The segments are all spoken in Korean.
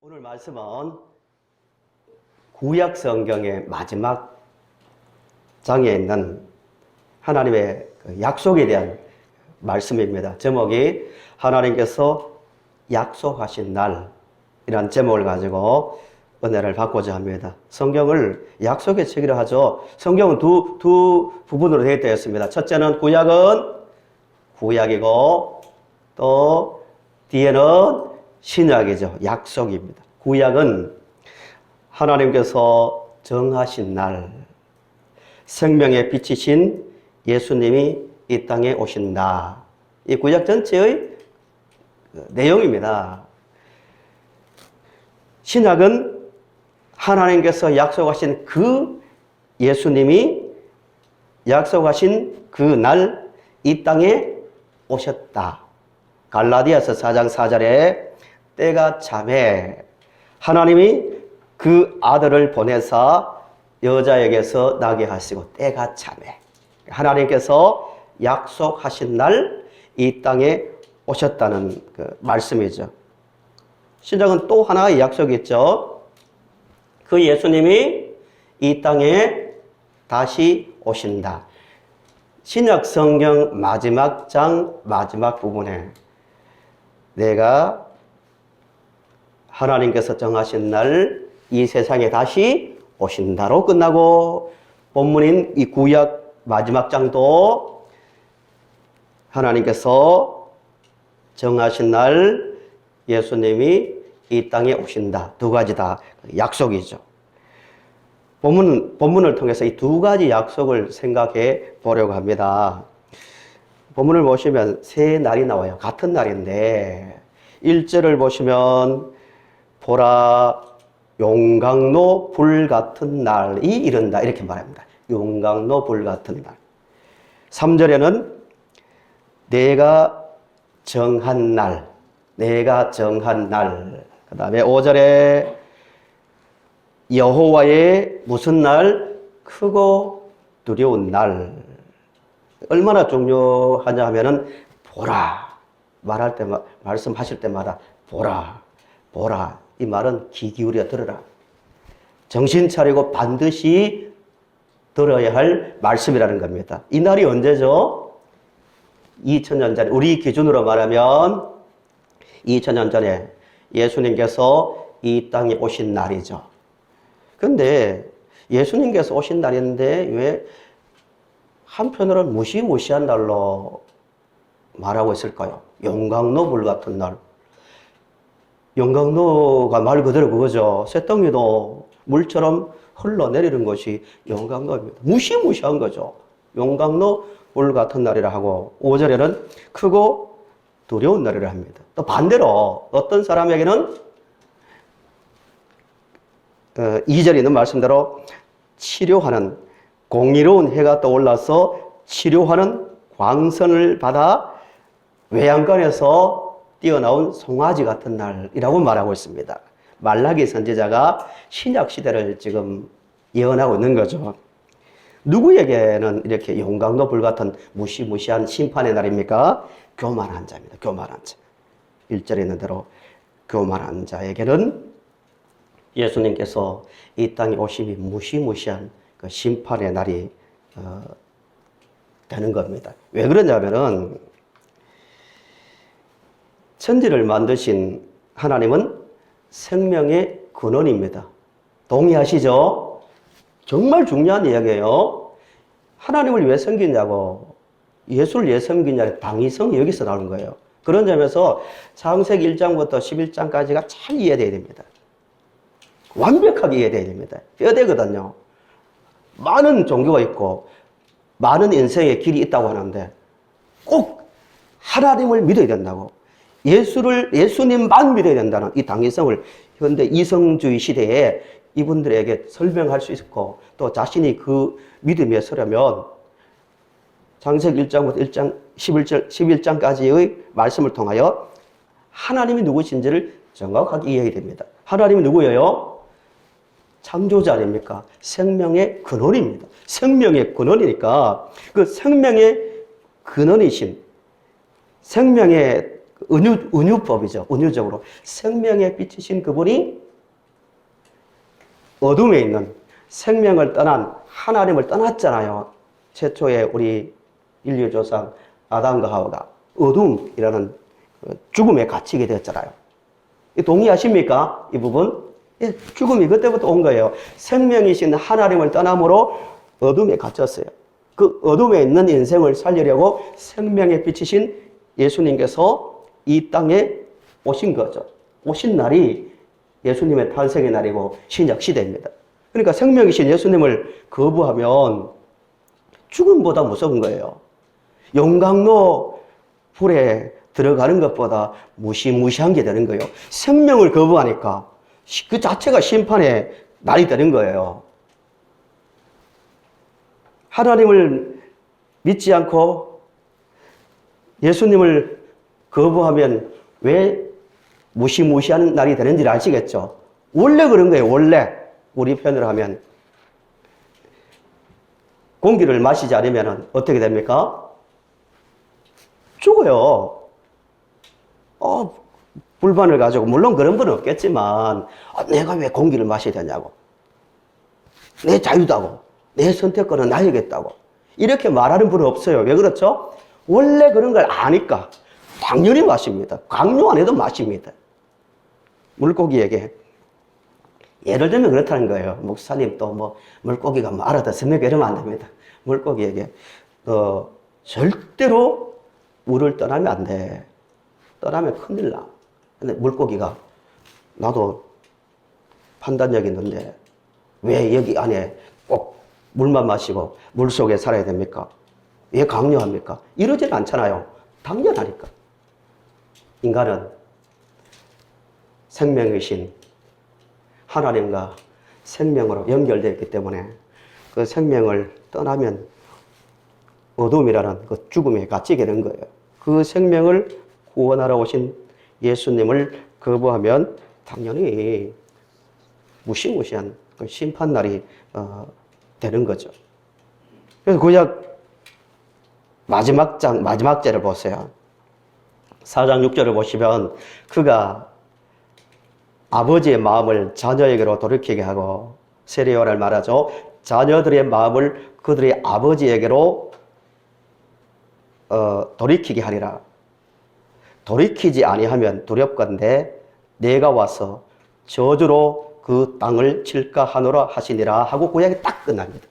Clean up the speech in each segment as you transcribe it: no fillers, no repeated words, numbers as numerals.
오늘 말씀은 구약 성경의 마지막 장에 있는 하나님의 약속에 대한 말씀입니다. 제목이 하나님께서 약속하신 날이라는 제목을 가지고 은혜를 받고자 합니다. 성경을 약속의 책이라 하죠. 성경은 두 부분으로 되어 있습니다. 첫째는 구약이고 또 뒤에는 신약이죠. 약속입니다. 구약은 하나님께서 정하신 날, 생명의 빛이신 예수님이 이 땅에 오신다. 이 구약 전체의 내용입니다. 신약은 하나님께서 약속하신 그 예수님이 약속하신 그 날 이 땅에 오셨다. 갈라디아서 4장 4절에 때가 참에 하나님이 그 아들을 보내사 여자에게서 나게 하시고 때가 참에 하나님께서 약속하신 날 이 땅에 오셨다는 그 말씀이죠. 신약은 또 하나의 약속이 있죠. 그 예수님이 이 땅에 다시 오신다. 신약 성경 마지막 장 마지막 부분에 내가 하나님께서 정하신 날 이 세상에 다시 오신다로 끝나고, 본문인 이 구약 마지막 장도 하나님께서 정하신 날 예수님이 이 땅에 오신다. 두 가지 다 약속이죠. 본문을 통해서 이 두 가지 약속을 생각해 보려고 합니다. 본문을 보시면 세 날이 나와요. 같은 날인데 1절을 보시면 보라 용광로 불 같은 날이 이른다 이렇게 말합니다. 용광로 불 같은 날. 3절에는 내가 정한 날. 그 다음에 5절에 여호와의 무슨 날? 크고 두려운 날. 얼마나 중요하냐 하면은 보라. 말씀하실 때마다 보라. 이 말은 귀 기울여 들으라. 정신 차리고 반드시 들어야 할 말씀이라는 겁니다. 이 날이 언제죠? 2000년 전에, 우리 기준으로 말하면 2000년 전에 예수님께서 이 땅에 오신 날이죠. 근데 예수님께서 오신 날인데 왜 한편으로는 무시무시한 날로 말하고 있을까요? 용광로 불 같은 날. 용광로가 말 그대로 그거죠. 쇳덩이도 물처럼 흘러내리는 것이 용광로입니다. 무시무시한 거죠. 용광로 불 같은 날이라 하고, 5절에는 크고 두려운 날이라 합니다. 또 반대로 어떤 사람에게는 2절에 있는 말씀대로 치료하는 공의로운 해가 떠올라서 치료하는 광선을 받아 외양간에서 뛰어나온 송아지 같은 날이라고 말하고 있습니다. 말라기 선지자가 신약 시대를 지금 예언하고 있는 거죠. 누구에게는 이렇게 용광로 불 같은 무시무시한 심판의 날입니까? 교만한 자입니다. 교만한 자. 1절에 있는 대로 교만한 자에게는 예수님께서 이 땅에 오심이 무시무시한 그 심판의 날이 되는 겁니다. 왜 그러냐면은 천지를 만드신 하나님은 생명의 근원입니다. 동의하시죠? 정말 중요한 이야기예요. 하나님을 왜 섬기냐고, 예수를 왜 섬기냐, 당위성이 여기서 나오는 거예요. 그런 점에서 창세기 1장부터 11장까지가 잘 이해돼야 됩니다. 완벽하게 이해돼야 됩니다. 뼈대거든요. 많은 종교가 있고 많은 인생의 길이 있다고 하는데 꼭 하나님을 믿어야 된다고, 예수님만 믿어야 된다는 이 당위성을 현대 이성주의 시대에 이분들에게 설명할 수 있고, 또 자신이 그 믿음에 서려면 창세기 1장부터 1장 11장까지의 말씀을 통하여 하나님이 누구신지를 정확하게 이해해야 됩니다. 하나님이 누구예요? 창조자 아닙니까? 생명의 근원입니다. 생명의 근원이니까 그 생명의 근원이신, 생명의 은유법이죠. 은유적으로. 생명의 빛이신 그분이 어둠에 있는 생명을 떠난 하나님을 떠났잖아요. 최초의 우리 인류 조상 아담과 하와가 어둠이라는 죽음에 갇히게 되었잖아요. 동의하십니까? 이 부분? 예, 죽음이 그때부터 온 거예요. 생명이신 하나님을 떠남으로 어둠에 갇혔어요. 그 어둠에 있는 인생을 살리려고 생명의 빛이신 예수님께서 이 땅에 오신 거죠. 오신 날이 예수님의 탄생의 날이고 신약 시대입니다. 그러니까 생명이신 예수님을 거부하면 죽음보다 무서운 거예요. 용광로 불에 들어가는 것보다 무시무시한 게 되는 거예요. 생명을 거부하니까 그 자체가 심판의 날이 되는 거예요. 하나님을 믿지 않고 예수님을 거부하면 왜 무시무시한 날이 되는지를 아시겠죠? 원래 그런 거예요. 원래 우리 편으로 하면 공기를 마시지 않으면 어떻게 됩니까? 죽어요. 불만을 가지고 물론 그런 분은 없겠지만 내가 왜 공기를 마셔야 되냐고, 내 자유다고, 내 선택권은 나에겠다고 이렇게 말하는 분은 없어요. 왜 그렇죠? 원래 그런 걸 아니까 당연히 마십니다. 강요 안 해도 마십니다. 물고기에게 예를 들면 그렇다는 거예요. 목사님 또 뭐 물고기가 뭐 알아듣습니까? 이러면 안 됩니다. 물고기에게 절대로 물을 떠나면 안 돼. 떠나면 큰일 나. 근데 물고기가 나도 판단력이 있는데 왜 여기 안에 꼭 물만 마시고 물 속에 살아야 됩니까? 왜 강요합니까? 이러지는 않잖아요. 당연하니까. 인간은 생명이신 하나님과 생명으로 연결되어 있기 때문에 그 생명을 떠나면 어둠이라는 그 죽음에 갇히게 된 거예요. 그 생명을 구원하러 오신 예수님을 거부하면 당연히 무시무시한 그 심판날이 되는 거죠. 그래서 구약 마지막 절을 보세요. 4장 6절을 보시면 그가 아버지의 마음을 자녀에게로 돌이키게 하고, 세례요한을 말하죠. 자녀들의 마음을 그들의 아버지에게로 돌이키게 하리라. 돌이키지 아니하면 두렵건대 내가 와서 저주로 그 땅을 칠까 하노라 하시니라 하고 구약이 딱 끝납니다.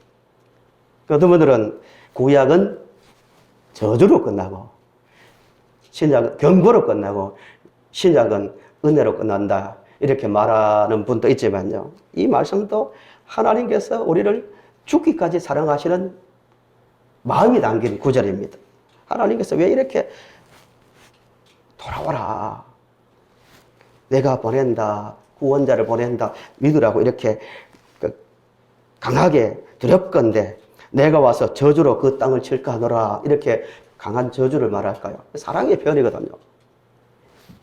어떤 분들은 구약은 저주로 끝나고 신약은 경고로 끝나고 신약은 은혜로 끝난다 이렇게 말하는 분도 있지만요, 이 말씀도 하나님께서 우리를 죽기까지 사랑하시는 마음이 담긴 구절입니다. 하나님께서 왜 이렇게 돌아와라, 내가 보낸다, 구원자를 보낸다, 믿으라고 이렇게 강하게 두렵건대 내가 와서 저주로 그 땅을 칠까 하노라 이렇게 강한 저주를 말할까요? 사랑의 표현이거든요.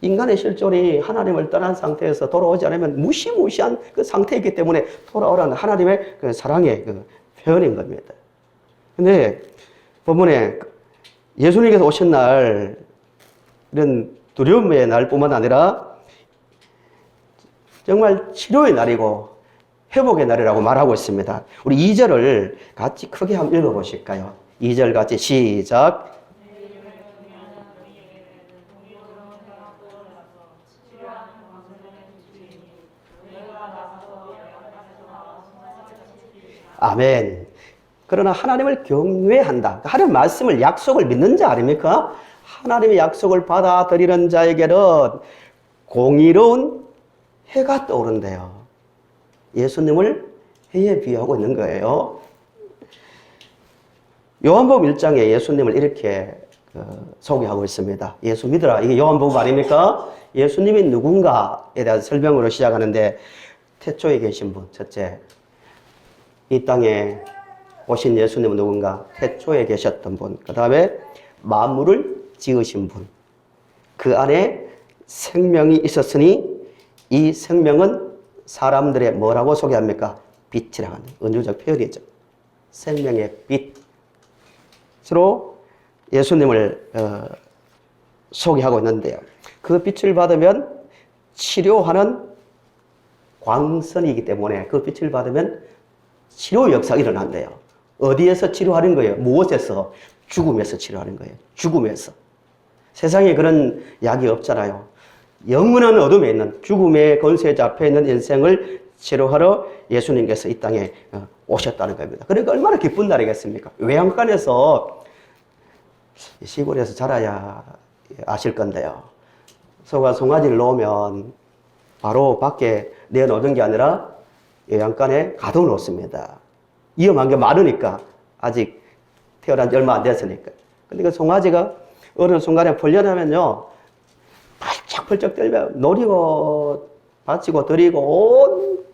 인간의 실존이 하나님을 떠난 상태에서 돌아오지 않으면 무시무시한 그 상태이기 때문에 돌아오라는 하나님의 그 사랑의 그 표현인 겁니다. 근데 본문에 예수님께서 오신 날, 이런 두려움의 날뿐만 아니라 정말 치료의 날이고 회복의 날이라고 말하고 있습니다. 우리 2절을 같이 크게 한번 읽어보실까요? 2절 같이 시작. 아멘. 그러나 하나님을 경외한다. 하나님 말씀을, 약속을 믿는 자 아닙니까? 하나님의 약속을 받아들이는 자에게는 공의로운 해가 떠오른대요. 예수님을 해에 비유하고 있는 거예요. 요한복음 1장에 예수님을 이렇게 소개하고 있습니다. 예수 믿으라. 이게 요한복음 아닙니까? 예수님이 누군가에 대한 설명으로 시작하는데, 태초에 계신 분, 첫째. 이 땅에 오신 예수님은 누군가? 태초에 계셨던 분. 그 다음에 만물을 지으신 분. 그 안에 생명이 있었으니 이 생명은 사람들의 뭐라고 소개합니까? 빛이라고 하는 은유적 표현이죠. 생명의 빛으로 예수님을 소개하고 있는데요. 그 빛을 받으면 치료하는 광선이기 때문에 그 빛을 받으면 치료 역사가 일어난대요. 어디에서 치료하는 거예요? 무엇에서? 죽음에서 치료하는 거예요. 죽음에서. 세상에 그런 약이 없잖아요. 영원한 어둠에 있는 죽음의 권세에 잡혀 있는 인생을 치료하러 예수님께서 이 땅에 오셨다는 겁니다. 그러니까 얼마나 기쁜 날이겠습니까? 외양간에서 시골에서 자라야 아실 건데요. 송아지를 놓으면 바로 밖에 내놓는 게 아니라 외양간에 가둬놓습니다. 위험한 게 많으니까, 아직 태어난 지 얼마 안 됐으니까. 근데 그 송아지가 어느 순간에 풀려나면요, 펄쩍펄쩍 떨며 노리고 바치고 드리고 온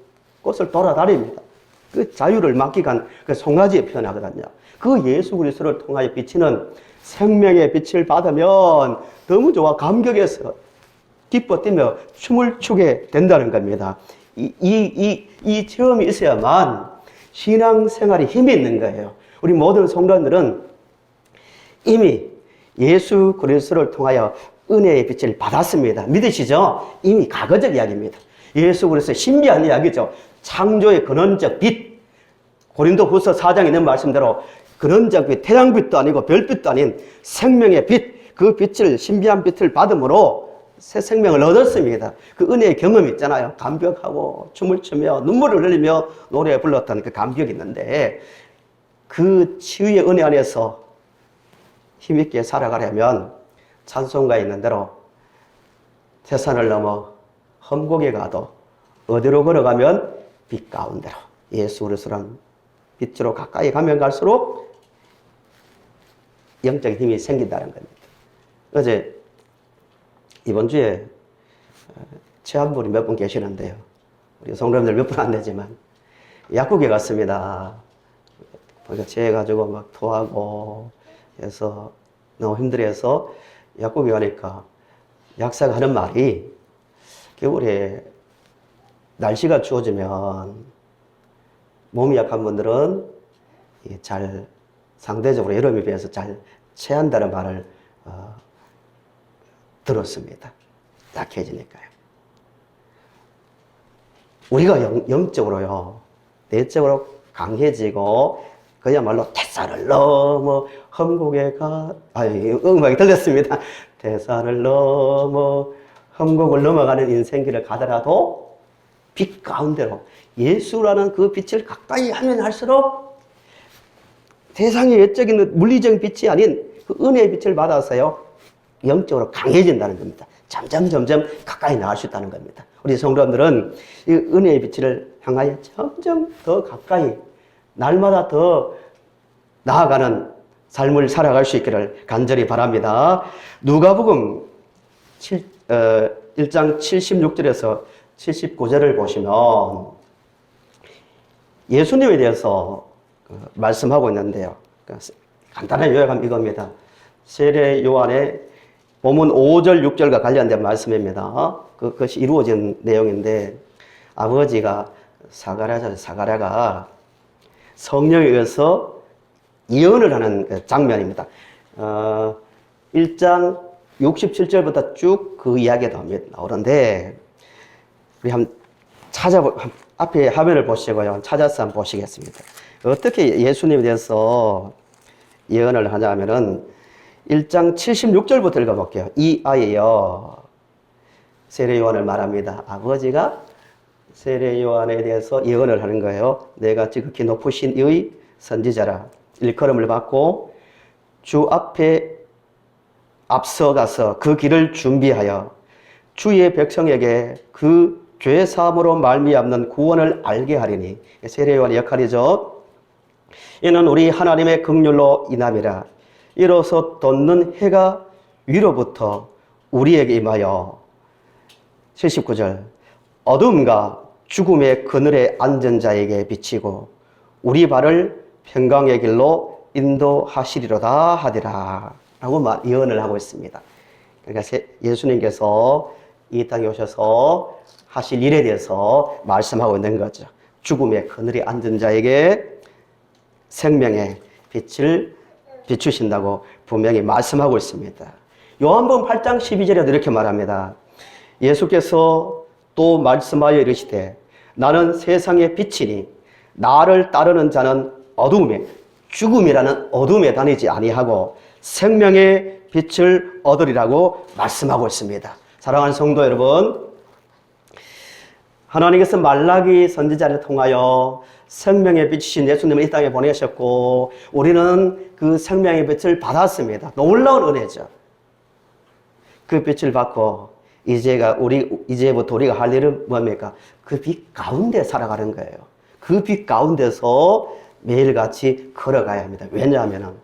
곳을 돌아다닙니다. 그 자유를 맡기고 한 그 송아지에 표현하거든요. 그 예수 그리스도를 통하여 비치는 생명의 빛을 받으면 너무 좋아 감격해서 기뻐 뛰며 춤을 추게 된다는 겁니다. 이 체험이 있어야만 신앙생활에 힘이 있는 거예요. 우리 모든 성도들은 이미 예수 그리스도를 통하여 은혜의 빛을 받았습니다. 믿으시죠? 이미 과거적 이야기입니다. 예수 그리스도의 신비한 이야기죠. 창조의 근원적 빛. 고린도후서 4장에 있는 말씀대로 근원적 빛, 태양빛도 아니고 별빛도 아닌 생명의 빛, 그 빛을, 신비한 빛을 받음으로 새 생명을 얻었습니다. 그 은혜의 경험이 있잖아요. 감격하고 춤을 추며 눈물을 흘리며 노래 불렀던 그 감격이 있는데, 그 치유의 은혜 안에서 힘있게 살아가려면 찬송가에 있는 대로 태산을 넘어 험곡에 가도 어디로 걸어가면 빛 가운데로, 예수 그리스도는 빛으로 가까이 가면 갈수록 영적인 힘이 생긴다는 겁니다. 어제 이번 주에 체험분이 몇 분 계시는데요. 우리 성도님들 몇 분 안 되지만 약국에 갔습니다. 그러니까 체해가지고 막 토하고 해서 너무 힘들어해서 약국에 가니까 약사가 하는 말이, 겨울에 날씨가 추워지면 몸이 약한 분들은 잘, 상대적으로 여름에 비해서 잘 체한다는 말을 들었습니다. 약해지니까요. 우리가 영적으로요, 내적으로 강해지고 그야말로 태산을 넘어 험곡에 음악이 들렸습니다. 태산을 넘어 험곡을 넘어가는 인생길을 가더라도 빛 가운데로 예수라는 그 빛을 가까이 하면 할수록 세상의 외적인 물리적인 빛이 아닌 그 은혜의 빛을 받아서요, 영적으로 강해진다는 겁니다. 점점 가까이 나갈 수 있다는 겁니다. 우리 성도들은 이 은혜의 빛을 향하여 점점 더 가까이, 날마다 더 나아가는 삶을 살아갈 수 있기를 간절히 바랍니다. 누가복음 1장 76절에서 79절을 보시면 예수님에 대해서 말씀하고 있는데요. 간단한 요약하면 이겁니다. 세례 요한의 본문 5절, 6절과 관련된 말씀입니다. 그것이 이루어진 내용인데, 아버지가 사가랴가 성령에 의해서 예언을 하는 그 장면입니다. 1장 67절부터 쭉 그 이야기가 나오는데, 우리 한번 앞에 화면을 보시고요. 찾아서 한번 보시겠습니다. 어떻게 예수님에 대해서 예언을 하냐면은 1장 76절부터 읽어볼게요. 이 아이여, 세례 요한을 말합니다. 아버지가 세례 요한에 대해서 예언을 하는 거예요. 내가 지극히 높으신 이의 선지자라. 일컬음을 받고 주 앞에 앞서가서 그 길을 준비하여 주의 백성에게 그 죄 사함으로 말미암는 구원을 알게 하리니. 세례 요한의 역할이죠. 이는 우리 하나님의 긍휼로 인함이라. 이로써 돋는 해가 위로부터 우리에게 임하여 79절 어둠과 죽음의 그늘에 앉은 자에게 비치고 우리 발을 평강의 길로 인도하시리로다 하리라 라고 예언을 하고 있습니다. 그러니까 예수님께서 이 땅에 오셔서 하실 일에 대해서 말씀하고 있는 거죠. 죽음의 그늘에 앉은 자에게 생명의 빛을 비추신다고 분명히 말씀하고 있습니다. 요한복음 8장 12절에도 이렇게 말합니다. 예수께서 또 말씀하여 이르시되 나는 세상의 빛이니 나를 따르는 자는 어두움에 죽음이라는 어둠에 다니지 아니하고 생명의 빛을 얻으리라고 말씀하고 있습니다. 사랑하는 성도 여러분, 하나님께서 말라기 선지자를 통하여 생명의 빛이신 예수님을 이 땅에 보내셨고 우리는 그 생명의 빛을 받았습니다. 놀라운 은혜죠. 그 빛을 받고 이제부터 우리가 할 일은 뭡니까? 그 빛 가운데 살아가는 거예요. 그 빛 가운데서 매일같이 걸어가야 합니다. 왜냐하면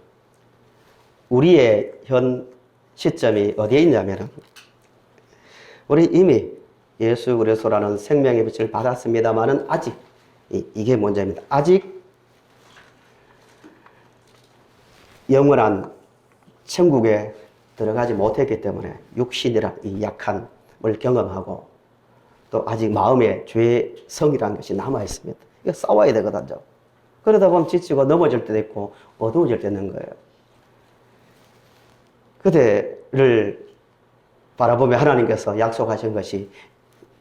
우리의 현 시점이 어디에 있냐면 우리 이미 예수 그리스도라는 생명의 빛을 받았습니다만은 아직 이게 문제입니다. 아직 영원한 천국에 들어가지 못했기 때문에 육신이란 이 약함을 경험하고 또 아직 마음에 죄의 성이라는 것이 남아 있습니다. 이거 싸워야 되거든요. 그러다 보면 지치고 넘어질 때도 있고 어두워질 때도 있는 거예요. 그대를 바라보며 하나님께서 약속하신 것이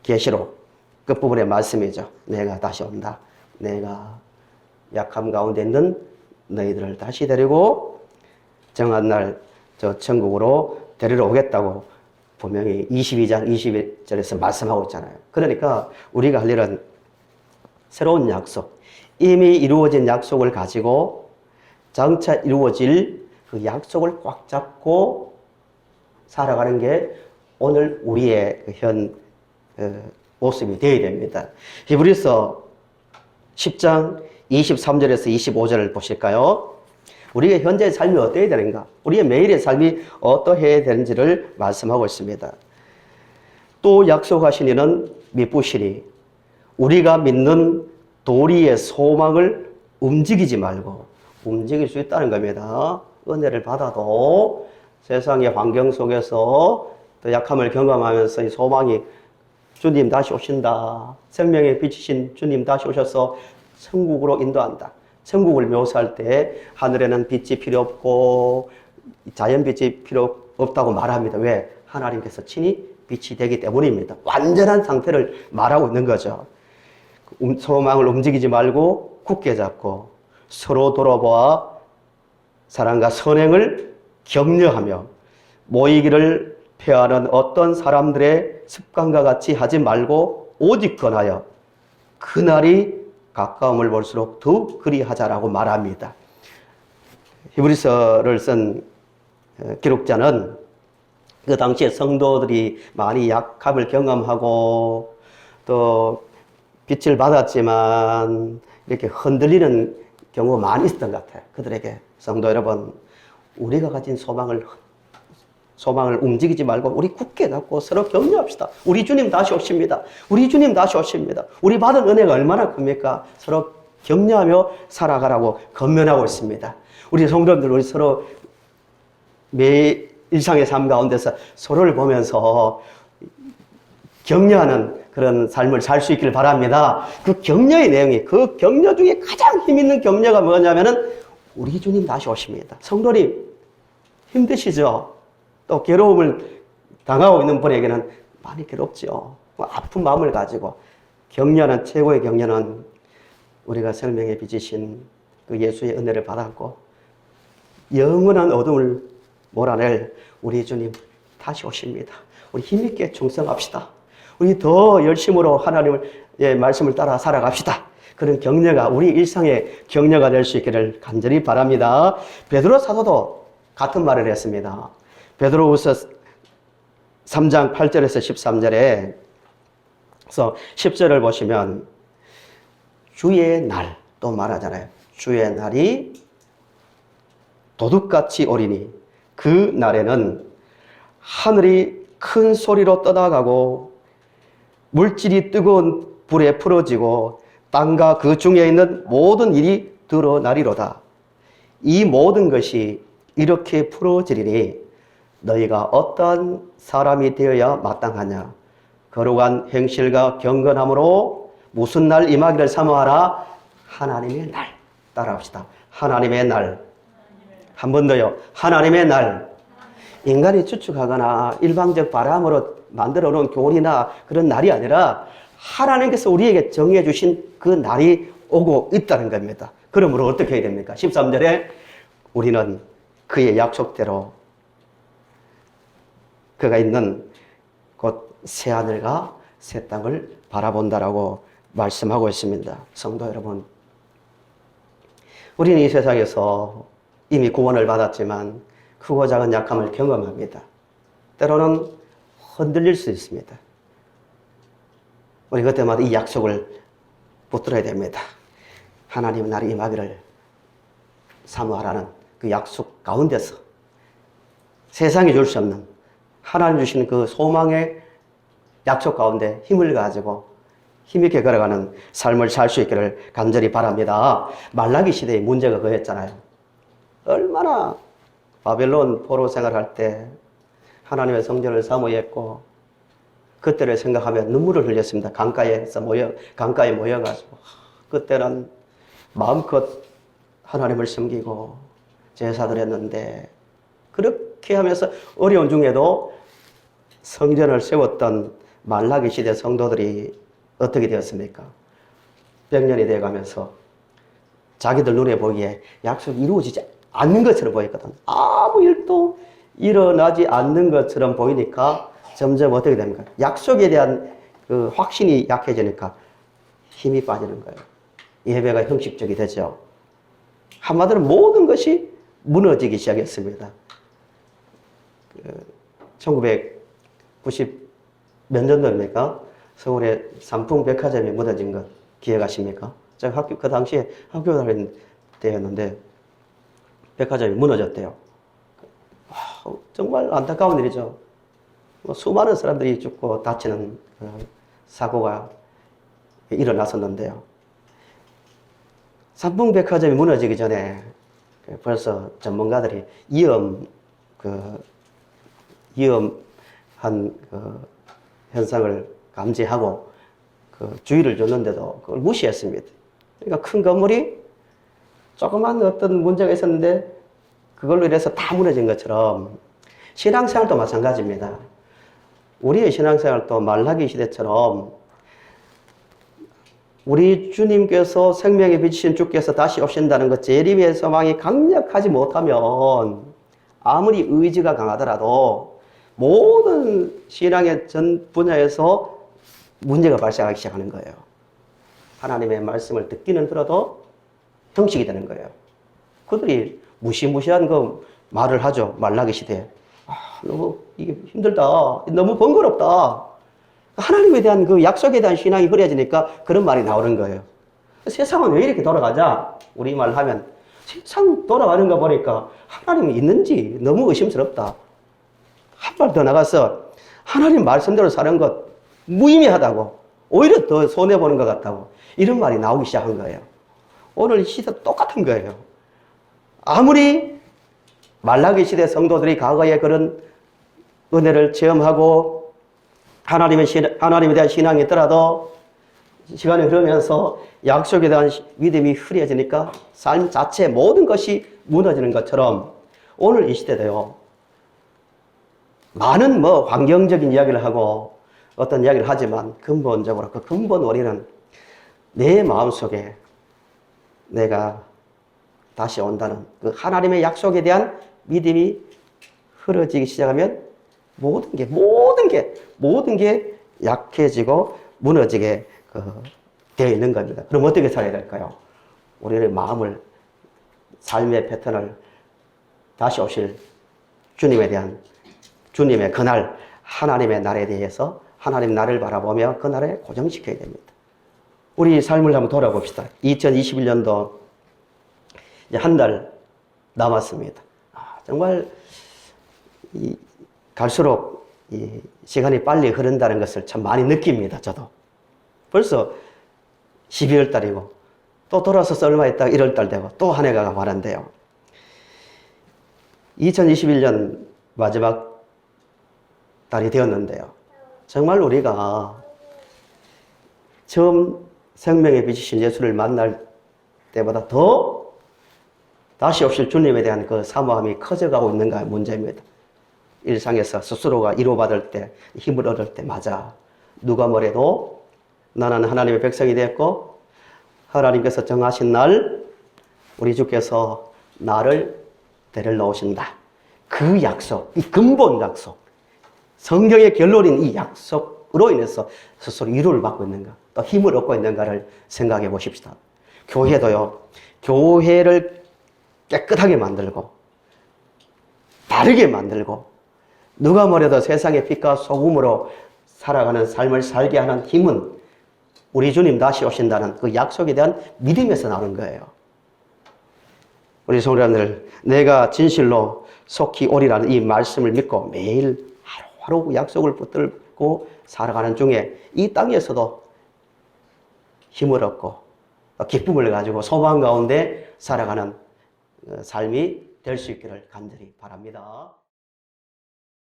계시록 끝부분의 말씀이죠. 내가 다시 온다. 내가 약함 가운데 있는 너희들을 다시 데리고 정한 날 저 천국으로 데리러 오겠다고 분명히 22장 21절에서 말씀하고 있잖아요. 그러니까 우리가 할 일은 새로운 약속, 이미 이루어진 약속을 가지고 장차 이루어질 그 약속을 꽉 잡고 살아가는 게 오늘 우리의 현 모습이 되어야 됩니다. 히브리서 10장 23절에서 25절을 보실까요? 우리의 현재의 삶이 어떠해야 되는가? 우리의 매일의 삶이 어떠해야 되는지를 말씀하고 있습니다. 또 약속하신 이는 미쁘시니 우리가 믿는 도리의 소망을 움직이지 말고 움직일 수 있다는 겁니다. 은혜를 받아도 세상의 환경 속에서 또 약함을 경험하면서 이 소망이 주님 다시 오신다. 생명의 빛이신 주님 다시 오셔서 천국으로 인도한다. 천국을 묘사할 때 하늘에는 빛이 필요 없고 자연빛이 필요 없다고 말합니다. 왜? 하나님께서 친히 빛이 되기 때문입니다. 완전한 상태를 말하고 있는 거죠. 소망을 움직이지 말고 굳게 잡고 서로 돌아보아 사랑과 선행을 격려하며 모이기를 폐하는 어떤 사람들의 습관과 같이 하지 말고 오직 권하여 그날이 가까움을 볼수록 더욱 그리하자라고 말합니다. 히브리서를 쓴 기록자는 그 당시에 성도들이 많이 약함을 경험하고 또 빛을 받았지만 이렇게 흔들리는 경우가 많이 있었던 것 같아요. 그들에게 성도 여러분, 우리가 가진 소망을 움직이지 말고 우리 굳게 갖고 서로 격려합시다. 우리 주님 다시 오십니다. 우리 주님 다시 오십니다. 우리 받은 은혜가 얼마나 큽니까? 서로 격려하며 살아가라고 권면하고 있습니다. 우리 성도들 우리 서로 매 일상의 삶 가운데서 서로를 보면서 격려하는 그런 삶을 살 수 있기를 바랍니다. 그 격려의 내용이 그 격려 중에 가장 힘 있는 격려가 뭐냐면은 우리 주님 다시 오십니다. 성도님 힘드시죠? 또 괴로움을 당하고 있는 분에게는 많이 괴롭죠. 아픈 마음을 가지고 격려는 최고의 격려는 우리가 생명의 빛이신 그 예수의 은혜를 받았고 영원한 어둠을 몰아낼 우리 주님 다시 오십니다. 우리 힘있게 충성합시다. 우리 더 열심으로 하나님의 말씀을 따라 살아갑시다. 그런 격려가 우리 일상의 격려가 될 수 있기를 간절히 바랍니다. 베드로 사도도 같은 말을 했습니다. 베드로후서 3장 8절에서 13절에 그래서 10절을 보시면 주의 날 또 말하잖아요. 주의 날이 도둑같이 오리니 그 날에는 하늘이 큰 소리로 떠나가고 물질이 뜨거운 불에 풀어지고 땅과 그 중에 있는 모든 일이 드러나리로다. 이 모든 것이 이렇게 풀어지리니 너희가 어떠한 사람이 되어야 마땅하냐? 거룩한 행실과 경건함으로 무슨 날 임하기를 사모하라? 하나님의 날. 따라합시다. 하나님의 날. 한 번 더요. 하나님의 날. 인간이 추측하거나 일방적 바람으로 만들어 놓은 교훈이나 그런 날이 아니라 하나님께서 우리에게 정해 주신 그 날이 오고 있다는 겁니다. 그러므로 어떻게 해야 됩니까? 13절에 우리는 그의 약속대로 그가 있는 곧 새하늘과 새 땅을 바라본다라고 말씀하고 있습니다. 성도 여러분, 우리는 이 세상에서 이미 구원을 받았지만 크고 작은 약함을 경험합니다. 때로는 흔들릴 수 있습니다. 우리 그때마다 이 약속을 붙들어야 됩니다. 하나님은 나를 임하기를 사모하라는 그 약속 가운데서 세상이 줄 수 없는 하나님 주시는 그 소망의 약속 가운데 힘을 가지고 힘있게 걸어가는 삶을 살 수 있기를 간절히 바랍니다. 말라기 시대의 문제가 그였잖아요. 얼마나 바벨론 포로 생활할 때 하나님의 성전을 사모했고 그때를 생각하면 눈물을 흘렸습니다. 강가에 모여가지고 그때는 마음껏 하나님을 섬기고 제사를 했는데 그렇게 하면서 어려운 중에도 성전을 세웠던 말라기 시대 성도들이 어떻게 되었습니까? 100년이 되어가면서 자기들 눈에 보기에 약속이 이루어지지 않는 것처럼 보였거든. 아무 일도 일어나지 않는 것처럼 보이니까 점점 어떻게 됩니까? 약속에 대한 그 확신이 약해지니까 힘이 빠지는 거예요. 예배가 형식적이 되죠. 한마디로 모든 것이 무너지기 시작했습니다. 1990 몇 년도입니까? 서울에 삼풍백화점이 무너진 것 기억하십니까? 제가 그 당시에 학교 다닐 때였는데 백화점이 무너졌대요. 정말 안타까운 일이죠. 수많은 사람들이 죽고 다치는 사고가 일어났었는데요. 삼풍백화점이 무너지기 전에 벌써 전문가들이 위험한 현상을 감지하고 주의를 줬는데도 그걸 무시했습니다. 그러니까 큰 건물이 조그만 어떤 문제가 있었는데 그걸로 인해서 다 무너진 것처럼 신앙생활도 마찬가지입니다. 우리의 신앙생활도 말라기 시대처럼 우리 주님께서 생명의 빛이신 주께서 다시 오신다는 것, 재림의 소망이 강력하지 못하면 아무리 의지가 강하더라도 모든 신앙의 전 분야에서 문제가 발생하기 시작하는 거예요. 하나님의 말씀을 듣기는 들어도 형식이 되는 거예요. 그들이 무시무시한 그 말을 하죠. 말라기 시대에. 너무 이게 힘들다. 너무 번거롭다. 하나님에 대한 그 약속에 대한 신앙이 흐려지니까 그런 말이 나오는 거예요. 세상은 왜 이렇게 돌아가자? 우리 말 하면 세상 돌아가는 거 보니까 하나님이 있는지 너무 의심스럽다. 한 발 더 나가서 하나님 말씀대로 사는 것 무의미하다고, 오히려 더 손해보는 것 같다고 이런 말이 나오기 시작한 거예요. 오늘 시대 똑같은 거예요. 아무리 말라기 시대 성도들이 과거에 그런 은혜를 체험하고 하나님에 대한 신앙이 있더라도 시간이 흐르면서 약속에 대한 믿음이 흐려지니까 삶 자체 모든 것이 무너지는 것처럼 오늘 이 시대도요. 많은 환경적인 이야기를 하고 어떤 이야기를 하지만 근본적으로 그 근본 원인은 내 마음속에 내가 다시 온다는 그 하나님의 약속에 대한 믿음이 흐려지기 시작하면 모든 게 약해지고 무너지게 되어 있는 겁니다. 그럼 어떻게 살아야 될까요? 우리의 마음을, 삶의 패턴을 다시 오실 주님의 그날, 하나님의 날에 대해서 하나님 나를 바라보며 그날에 고정시켜야 됩니다. 우리 삶을 한번 돌아봅시다. 2021년도 이제 한 달 남았습니다. 정말 갈수록 이 시간이 빨리 흐른다는 것을 참 많이 느낍니다. 저도. 벌써 12월 달이고 또 돌아서서 얼마 있다가 1월 달 되고 또 한 해가 가는데요. 2021년 마지막 달이 되었는데요. 정말 우리가 처음 생명의 빛이신 예수를 만날 때보다 더 다시 오실 주님에 대한 그 사모함이 커져가고 있는가 문제입니다. 일상에서 스스로가 위로받을 때, 힘을 얻을 때, 맞아. 누가 뭐래도 나는 하나님의 백성이 됐고, 하나님께서 정하신 날, 우리 주께서 나를 데리러 오신다. 그 약속, 이 근본 약속, 성경의 결론인 이 약속으로 인해서 스스로 위로를 받고 있는가, 또 힘을 얻고 있는가를 생각해 보십시다. 교회도요, 교회를 깨끗하게 만들고, 바르게 만들고, 누가 뭐래도 세상의 빛과 소금으로 살아가는 삶을 살게 하는 힘은 우리 주님 다시 오신다는 그 약속에 대한 믿음에서 나오는 거예요. 우리 성도님들, 내가 진실로 속히 오리라는 이 말씀을 믿고 매일 하루하루 약속을 붙들고 살아가는 중에 이 땅에서도 힘을 얻고 기쁨을 가지고 소망 가운데 살아가는 삶이 될 수 있기를 간절히 바랍니다.